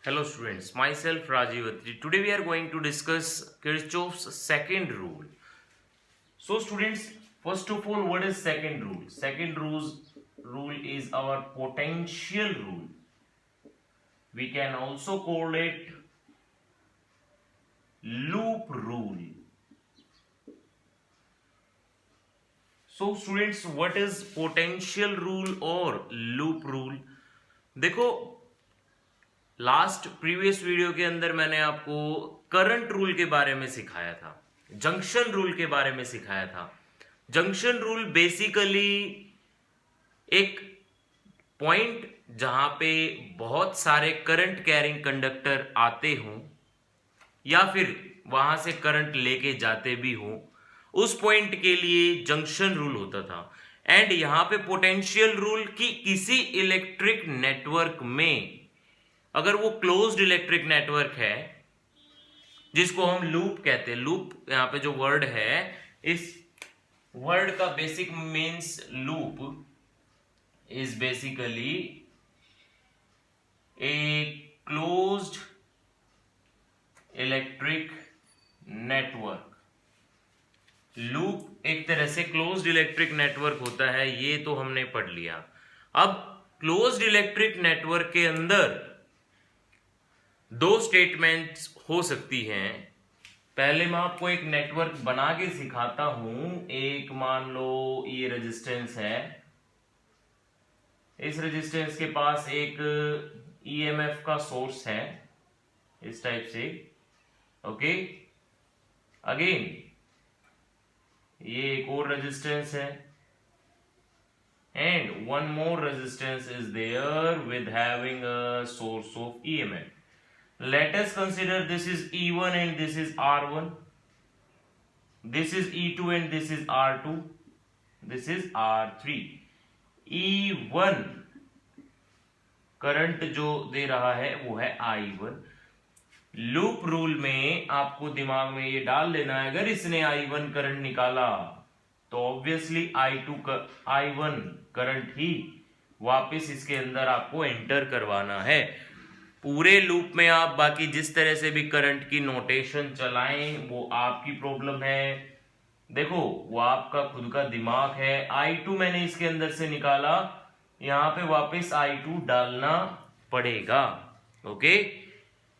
Hello students, myself Rajiv Atri. Today we are going to discuss Kirchhoff's second rule. So students, first of all, what is second rule? Rule is our potential rule. We can also call it loop rule. So students, what is potential rule or loop rule? देखो, last previous video के अंदर मैंने आपको current rule के बारे में सिखाया था, जंक्शन रूल के बारे में सिखाया था। जंक्शन रूल बेसिकली एक पॉइंट जहां पे बहुत सारे करंट कैरिंग कंडक्टर आते हों या फिर वहां से करंट लेके जाते भी हों, उस पॉइंट के लिए जंक्शन रूल होता था। एंड यहां पे पोटेंशियल रूल की किसी इलेक्ट्रिक नेटवर्क में अगर वो क्लोज्ड इलेक्ट्रिक नेटवर्क है जिसको हम लूप कहते हैं, लूप यहां पे जो वर्ड है, इस वर्ड का basic means loop is basically a closed electric network. Loop एक तरह से क्लोज्ड इलेक्ट्रिक नेटवर्क होता है, ये तो हमने पढ़ लिया। अब क्लोज्ड इलेक्ट्रिक नेटवर्क के अंदर दो स्टेटमेंट्स हो सकती हैं। पहले मैं आपको एक नेटवर्क बना के सिखाता हूं। एक मान लो ये रेजिस्टेंस है, इस रेजिस्टेंस के पास एक ईएमएफ का सोर्स है इस टाइप से, ओके। अगेन ये एक और रेजिस्टेंस है and one more resistance is there with having a source of EMF. Let us consider this is E1 and this is R1. This is E2 and this is R2. This is R3. E1 current जो दे रहा है वो है I1। Loop rule में आपको दिमाग में ये डाल लेना है, अगर इसने I1 करंट निकाला तो ऑब्वियसली I1 करंट ही वापस इसके अंदर आपको एंटर करवाना है। पूरे लूप में आप बाकी जिस तरह से भी करंट की नोटेशन चलाएं वो आपकी प्रॉब्लम है। देखो वो आपका खुद का दिमाग है। I2 मैंने इसके अंदर से निकाला, यहां पे वापस I2 डालना पड़ेगा, ओके।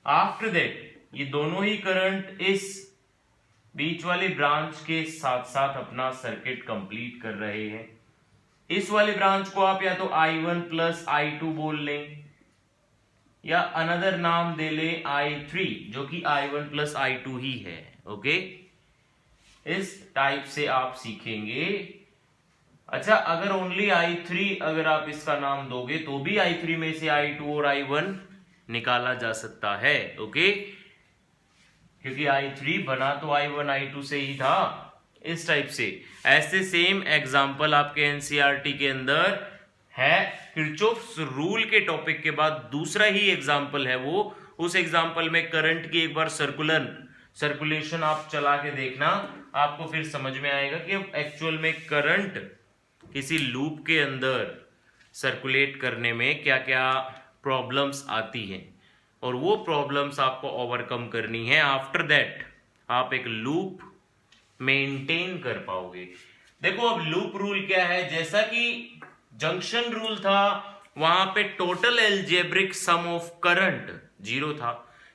आफ्टर दैट ये दोनों ही करंट इस बीच वाली ब्रांच के साथ साथ अपना सर्किट कंप्लीट कर रहे हैं। इस वाली ब्रांच को आप या तो I1 प्लस I2 बोल लें या अनदर नाम दे ले I3, जो कि I1 प्लस I2 ही है, ओके। इस टाइप से आप सीखेंगे। अच्छा, अगर ओनली I3 अगर आप इसका नाम दोगे तो भी I3 में से I2 और I1 निकाला जा सकता है, ओके, क्योंकि I3 बना तो I1 I2 से ही था। इस टाइप से ऐसे सेम एग्जाम्पल आपके एनसीईआरटी के अंदर है। किरचॉफ्स रूल के टॉपिक के बाद दूसरा ही एग्जाम्पल है वो। उस एग्जाम्पल में करंट की एक बार सर्कुलेशन आप चला के देखना, आपको फिर समझ में आएगा कि एक्चुअल में करंट किसी लूप के अंदर सर्कुलेट करने में क्या क्या प्रॉब्लम्स आती हैं और वो प्रॉब्लम्स आपको ओवरकम करनी है। आफ्टर दैट आप एक लूप मेंटेन कर पाओगे। देखो अब लूप रूल क्या है, जैसा कि जंक्शन रूल था वहां पे total algebraic sum of current 0 था,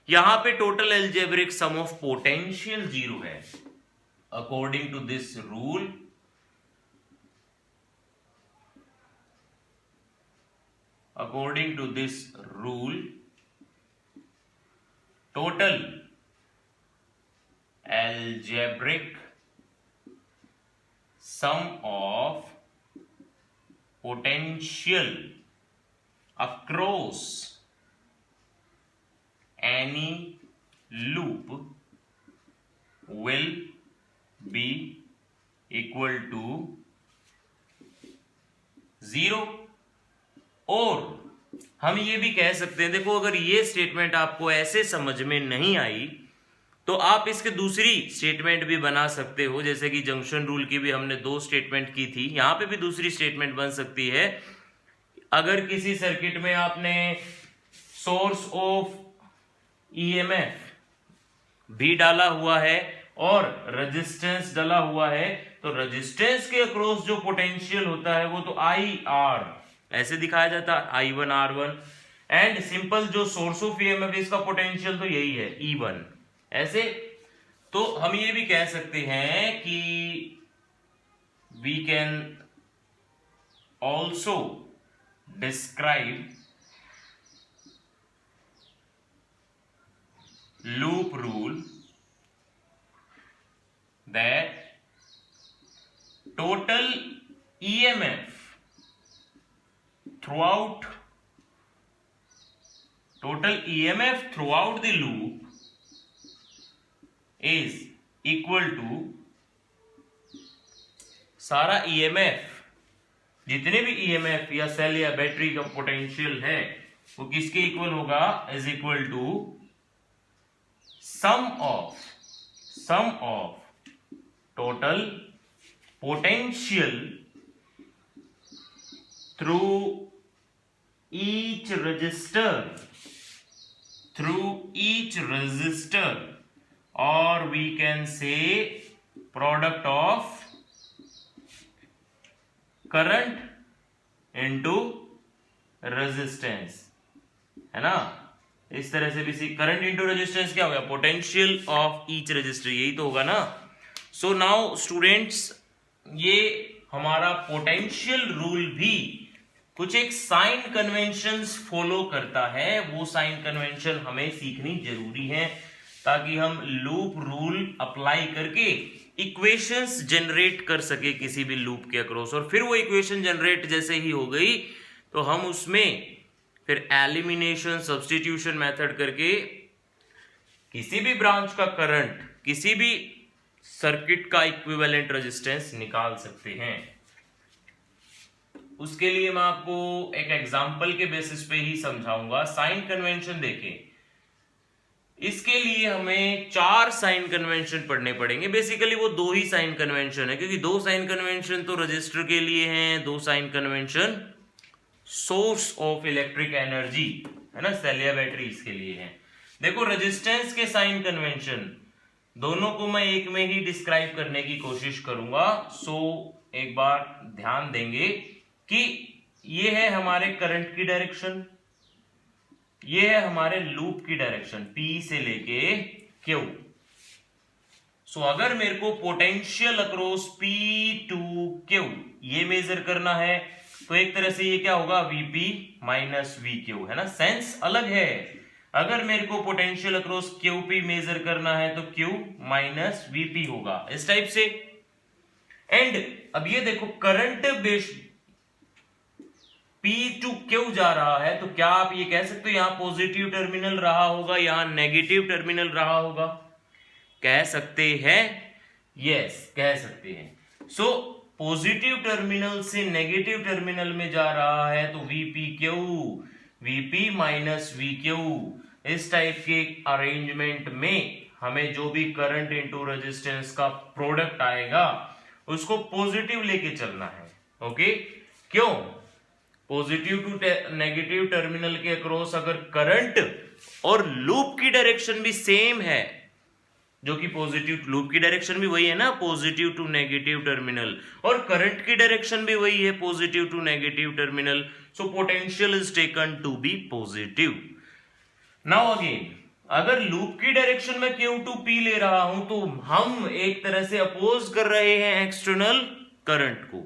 यहां पे total algebraic sum of potential 0 है। According to this rule total algebraic sum of potential across any loop will be equal to 0। और हम ये भी कह सकते हैं, देखो अगर ये स्टेटमेंट आपको ऐसे समझ में नहीं आई तो आप इसके दूसरी स्टेटमेंट भी बना सकते हो। जैसे कि जंक्शन रूल की भी हमने 2 स्टेटमेंट की थी, यहां पे भी दूसरी स्टेटमेंट बन सकती है। अगर किसी सर्किट में आपने सोर्स ऑफ ईएमएफ भी डाला हुआ है और रेजिस्टेंस डाला हुआ है, तो रेजिस्टेंस के अक्रॉस जो पोटेंशियल होता है वो तो आई आर ऐसे दिखाया जाता है, I1 R1, एंड सिंपल जो सोर्स ऑफ ईएमएफ इसका पोटेंशियल तो यही है E1 ऐसे। तो हम ये भी कह सकते हैं कि we can also describe loop rule that total EMF throughout the loop is equal to सारा EMF, जितने भी EMF या सेल या बैटरी का पोटेंशियल है वो किसके इक्वल होगा, is equal to sum of total potential through each resistor, or we can say product of current into resistance, है ना। इस तरह से भी करंट इंटू रेजिस्टेंस क्या हो गया, पोटेंशियल ऑफ ईच रेजिस्टर, यही तो होगा ना। सो नाउ स्टूडेंट्स, ये हमारा पोटेंशियल रूल भी कुछ एक साइन कन्वेंशंस फॉलो करता है, वो साइन कन्वेंशन हमें सीखनी जरूरी है ताकि हम लूप रूल अप्लाई करके इक्वेशंस जनरेट कर सके किसी भी लूप के अक्रॉस, और फिर वो इक्वेशन जनरेट जैसे ही हो गई तो हम उसमें फिर एलिमिनेशन सब्स्टिट्यूशन मेथड करके किसी भी ब्रांच का करंट, किसी भी सर्किट का इक्विवेलेंट रेजिस्टेंस निकाल सकते हैं। उसके लिए मैं आपको एक एग्जांपल के बेसिस पे ही समझाऊंगा। साइन कन्वेंशन देखें, इसके लिए हमें 4 साइन कन्वेंशन पढ़ने पड़ेंगे। बेसिकली वो 2 ही साइन कन्वेंशन है, क्योंकि 2 साइन कन्वेंशन तो रजिस्टर के लिए हैं, 2 sign convention source of electric energy, है ना, सेल या बैटरी, इसके लिए है। देखो रेजिस्टेंस के साइन कन्वेंशन दोनों को मैं एक में ही डिस्क्राइब करने की कोशिश करूंगा। सो एक बार ध्यान देंगे कि ये है हमारे करंट की डायरेक्शन, ये है हमारे लूप की डायरेक्शन P से लेके Q। सो अगर मेरे को potential across P to Q ये मेजर करना है तो एक तरह से ये क्या होगा, Vp माइनस VQ, है ना, सेंस अलग है। अगर मेरे को पोटेंशियल अक्रॉस QP मेजर करना है तो Q माइनस VP होगा, इस टाइप से। एंड अब ये देखो करंट बेस P टू Q जा रहा है, तो क्या आप ये कह सकते हो यहां पॉजिटिव टर्मिनल रहा होगा, यहां नेगेटिव टर्मिनल रहा होगा, कह सकते हैं, यस कह सकते हैं। सो पॉजिटिव टर्मिनल से नेगेटिव टर्मिनल में जा रहा है तो VP माइनस VQ, इस टाइप के अरेंजमेंट में हमें जो भी करंट इनटू रेजिस्टेंस का प्रोडक्ट आएगा उसको पॉजिटिव लेके चलना है। ओके, क्यों, पॉजिटिव टू नेगेटिव टर्मिनल के अक्रॉस अगर करंट और लूप की डायरेक्शन भी सेम है, जो कि पॉजिटिव लूप की डायरेक्शन भी वही है ना, पॉजिटिव टू नेगेटिव टर्मिनल, और करंट की डायरेक्शन भी वही है, positive to negative terminal, so potential is taken to be positive. Now again, अगर लूप की डायरेक्शन में Q टू P ले रहा हूं तो हम एक तरह से अपोज कर रहे हैं एक्सटर्नल करंट को,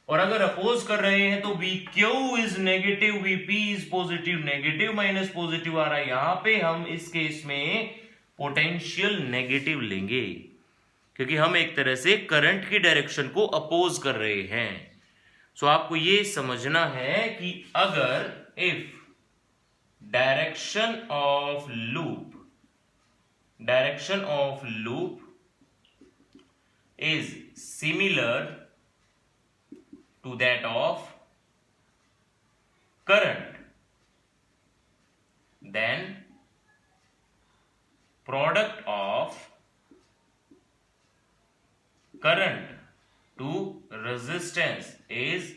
और अगर अपोज कर रहे हैं तो VQ is negative, VP is positive, negative minus positive आ रहा है, यहां पे हम इस केस में पोटेंशियल नेगेटिव लेंगे, क्योंकि हम एक तरह से करंट की डायरेक्शन को अपोज कर रहे हैं। सो आपको ये समझना है कि अगर if direction of loop is similar to that of current, then product of current to resistance is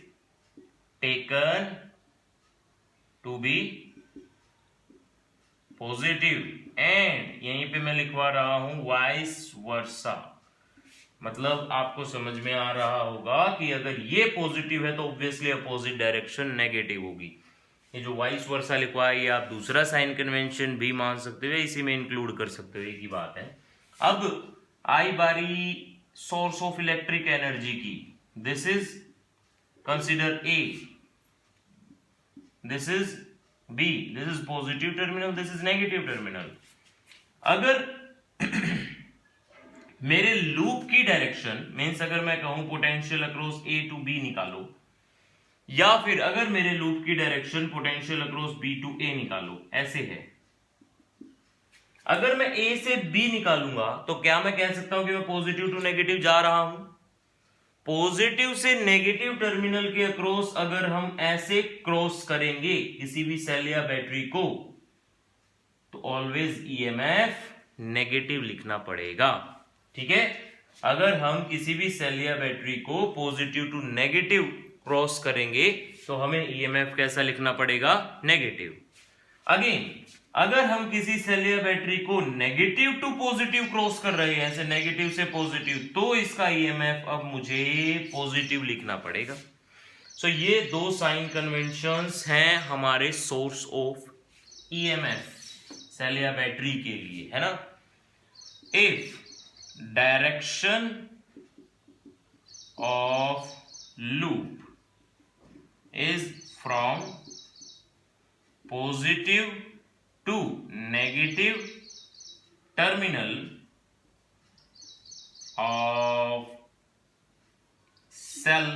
taken to be positive, and यहीं पे मैं लिखवा रहा हूं वाइस वर्सा। मतलब आपको समझ में आ रहा होगा कि अगर ये पॉजिटिव है तो ऑब्वियसली अपोजिट डायरेक्शन नेगेटिव होगी। ये जो वाइस वर्सा लिखवा है ये आप दूसरा साइन कन्वेंशन भी मान सकते हो, इसी में इंक्लूड कर सकते हो, एक ही बात है। अब आई बारी सोर्स ऑफ इलेक्ट्रिक एनर्जी की। This is consider A, this is B, this is positive terminal, this is negative terminal. अगर मेरे लूप की डायरेक्शन मीन्स अगर मैं कहूं potential across A to B निकालो, या फिर अगर मेरे लूप की direction potential across B to A निकालो, ऐसे है। अगर मैं ए से बी निकालूंगा तो क्या मैं कह सकता हूं कि मैं पॉजिटिव टू नेगेटिव जा रहा हूं? पॉजिटिव से नेगेटिव टर्मिनल के अक्रॉस अगर हम ऐसे क्रॉस करेंगे किसी भी सेल या बैटरी को, तो ऑलवेज ईएमएफ नेगेटिव लिखना पड़ेगा। ठीक है, अगर हम किसी भी सेल या बैटरी को पॉजिटिव टू नेगेटिव क्रॉस करेंगे तो हमें ईएमएफ कैसा लिखना पड़ेगा? नेगेटिव। अगेन अगर हम किसी सेल या बैटरी को नेगेटिव टू पॉजिटिव क्रॉस कर रहे हैं, ऐसे नेगेटिव से पॉजिटिव, तो इसका ईएमएफ अब मुझे पॉजिटिव लिखना पड़ेगा। सो ये दो साइन कन्वेंशंस हैं हमारे सोर्स ऑफ ईएमएफ सेल या बैटरी के लिए, है ना। If direction of loop is from positive to negative terminal of cell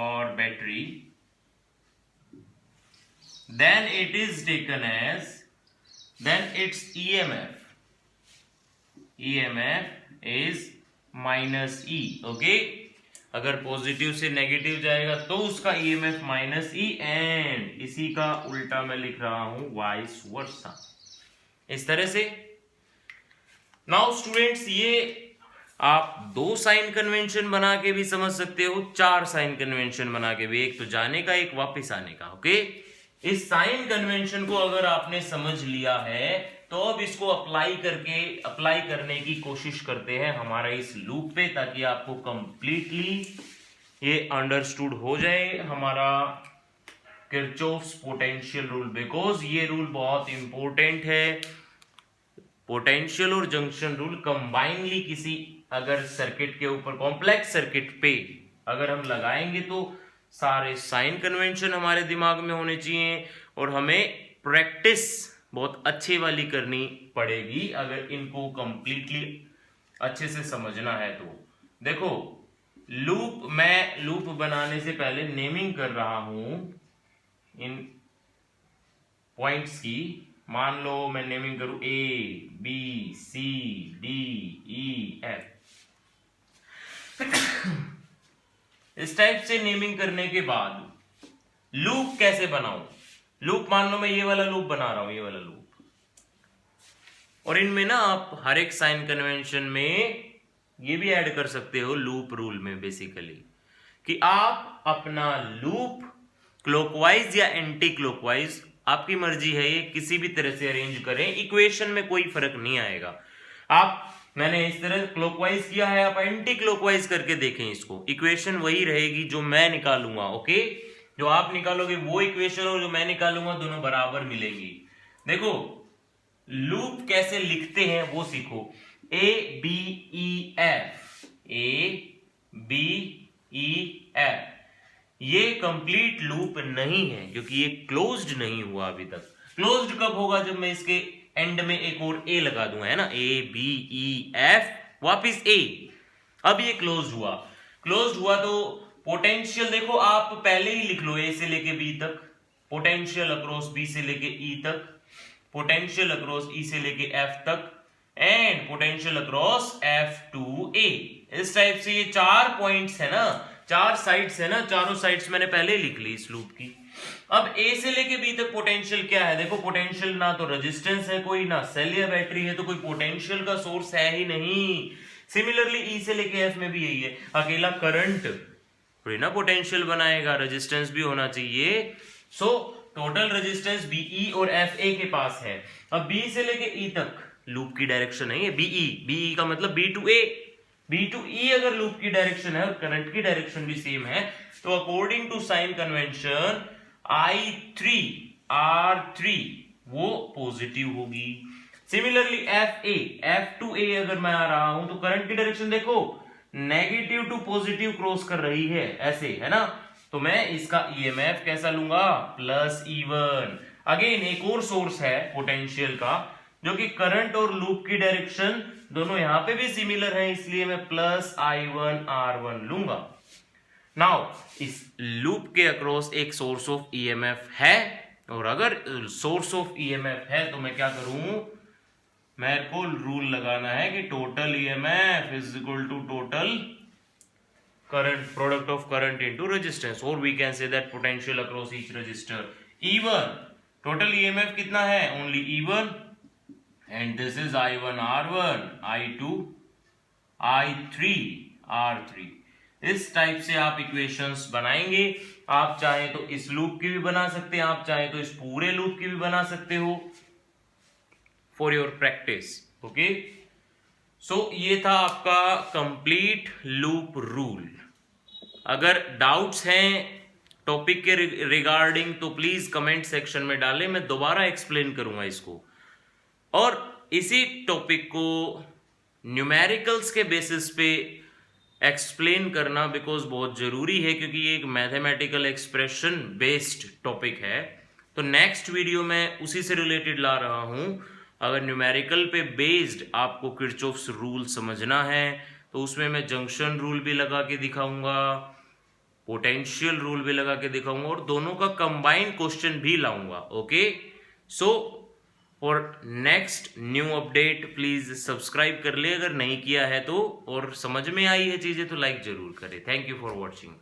or battery, then it is taken as, then its EMF is minus E, okay। अगर positive से negative जाएगा तो उसका ईएमएफ माइनस ई, एंड इसी का उल्टा मैं लिख रहा हूं वाइस वर्सा, इस तरह से। नाउ स्टूडेंट्स, ये आप दो साइन कन्वेंशन बना के भी समझ सकते हो, चार साइन कन्वेंशन बना के भी, एक तो जाने का एक वापस आने का, ओके। इस साइन कन्वेंशन को अगर आपने समझ लिया है तो अब इसको अप्लाई करने की कोशिश करते हैं हमारा इस लूप पे, ताकि आपको कंप्लीटली ये अंडरस्टूड हो जाए हमारा किरचॉफ्स पोटेंशियल रूल, बिकॉज ये रूल बहुत इंपॉर्टेंट है। पोटेंशियल और जंक्शन रूल कंबाइनली किसी अगर सर्किट के ऊपर, कॉम्प्लेक्स सर्किट पे अगर हम लगाएंगे तो सारे साइन कन्वेंशन हमारे दिमाग में होने चाहिए, और हमें प्रैक्टिस बहुत अच्छी वाली करनी पड़ेगी अगर इनको कंप्लीटली अच्छे से समझना है तो। देखो, मैं लूप बनाने से पहले नेमिंग कर रहा हूं इन पॉइंट्स की। मान लो मैं नेमिंग करूं A B C D E F, इस टाइप से नेमिंग करने के बाद लूप कैसे बनाऊं? लूप मान लो मैं ये वाला लूप बना रहा हूं, ये वाला लूप, और इनमें ना आप हर एक साइन कन्वेंशन में ये भी ऐड कर सकते हो लूप रूल में, बेसिकली कि आप अपना लूप क्लॉकवाइज या एंटी क्लॉकवाइज, आपकी मर्जी है, ये किसी भी तरह से अरेंज करें, इक्वेशन में कोई फर्क नहीं आएगा। मैंने इस तरह क्लॉकवाइज किया है, आप एंटी क्लॉकवाइज करके देखें इसको, इक्वेशन वही रहेगी जो मैं निकालूंगा, ओके। जो आप निकालोगे वो इक्वेशन और जो मैं निकालूंगा दोनों बराबर मिलेंगी। देखो, लूप कैसे लिखते हैं वो सीखो। A B E F, A B E F, ये कंप्लीट लूप नहीं है क्योंकि ये क्लोज्ड नहीं हुआ अभी तक। क्लोज्ड कब होगा? जब मैं इसके एंड में एक और ए लगा दूंगा, है ना, ए बी ई एफ वापिस ए। अब ये क्लोज्ड हुआ, क्लोज्ड हुआ तो पोटेंशियल देखो आप पहले ही लिख लो, ए से लेके बी तक, पोटेंशियल अक्रॉस बी से लेके ई तक, पोटेंशियल अक्रॉस ई से लेके एफ तक, and potential across F to A. इस टाइप से ये चार पॉइंट्स है ना, चार साइड्स है ना, चारों साइड्स मैंने पहले लिख ली इस लूप की। अब ए से लेके बी तक पोटेंशियल क्या है? देखो, पोटेंशियल ना तो रेजिस्टेंस है कोई, ना सेल या बैटरी है, तो कोई पोटेंशियल का सोर्स है ही नहीं। सिमिलरली ई से लेके एफ में भी यही है, अकेला करंट थोड़ी ना पोटेंशियल बनाएगा, रेजिस्टेंस भी होना चाहिए। सो टोटल रेजिस्टेंस बीई और एफ ए के पास है। अब बी से लेके ई तक लूप की डायरेक्शन है ये बीई, बीई का मतलब B to A, B to E अगर लूप की डायरेक्शन है और करंट की डायरेक्शन भी सेम है तो according to sign convention I3 R3 वो पॉजिटिव होगी। सिमिलरली एफ टू ए अगर मैं आ रहा हूं तो करंट की डायरेक्शन देखो नेगेटिव टू पॉजिटिव क्रॉस कर रही है, ऐसे है ना, तो मैं इसका ईएमएफ कैसा लूंगा प्लस E1। अगेन एक और सोर्स है पोटेंशियल का जो कि करंट और लूप की डायरेक्शन दोनों यहां पे भी सिमिलर है, इसलिए मैं प्लस I1 R1 लूंगा। नाउ इस लूप के अक्रॉस एक सोर्स ऑफ ईएमएफ है और अगर सोर्स ऑफ ईएमएफ है तो मैं क्या करूं, मेरे को रूल लगाना है कि total EMF is equal to total current, product of current into resistance, और we can say that potential across each resistor. E1 total EMF कितना है, only E1 and this is I1 R1 I2 I3 R3। इस type से आप equations बनाएंगे। आप चाहे तो इस लूप की भी बना सकते हैं, आप चाहे तो इस पूरे लूप की भी बना सकते हो फॉर योर प्रैक्टिस। ओके, सो ये था आपका कंप्लीट लूप रूल। अगर डाउट्स हैं टॉपिक के रिगार्डिंग तो प्लीज कमेंट सेक्शन में डालें, मैं दोबारा एक्सप्लेन करूंगा इसको। और इसी टॉपिक को न्यूमेरिकल्स के बेसिस पे एक्सप्लेन करना बिकॉज बहुत जरूरी है, क्योंकि ये एक मैथमेटिकल एक्सप्रेशन बेस्ड टॉपिक है। तो नेक्स्ट वीडियो में उसी से रिलेटेड ला रहा हूं। अगर न्यूमेरिकल पे बेस्ड आपको किरचॉफ्स रूल समझना है तो उसमें मैं जंक्शन रूल भी लगा के दिखाऊंगा, पोटेंशियल रूल भी लगा के दिखाऊंगा और दोनों का कंबाइंड क्वेश्चन भी लाऊंगा। Okay, so for next new update please subscribe कर ले अगर नहीं किया है तो, और समझ में आई है चीजें तो लाइक जरूर करें। Thank you for watching.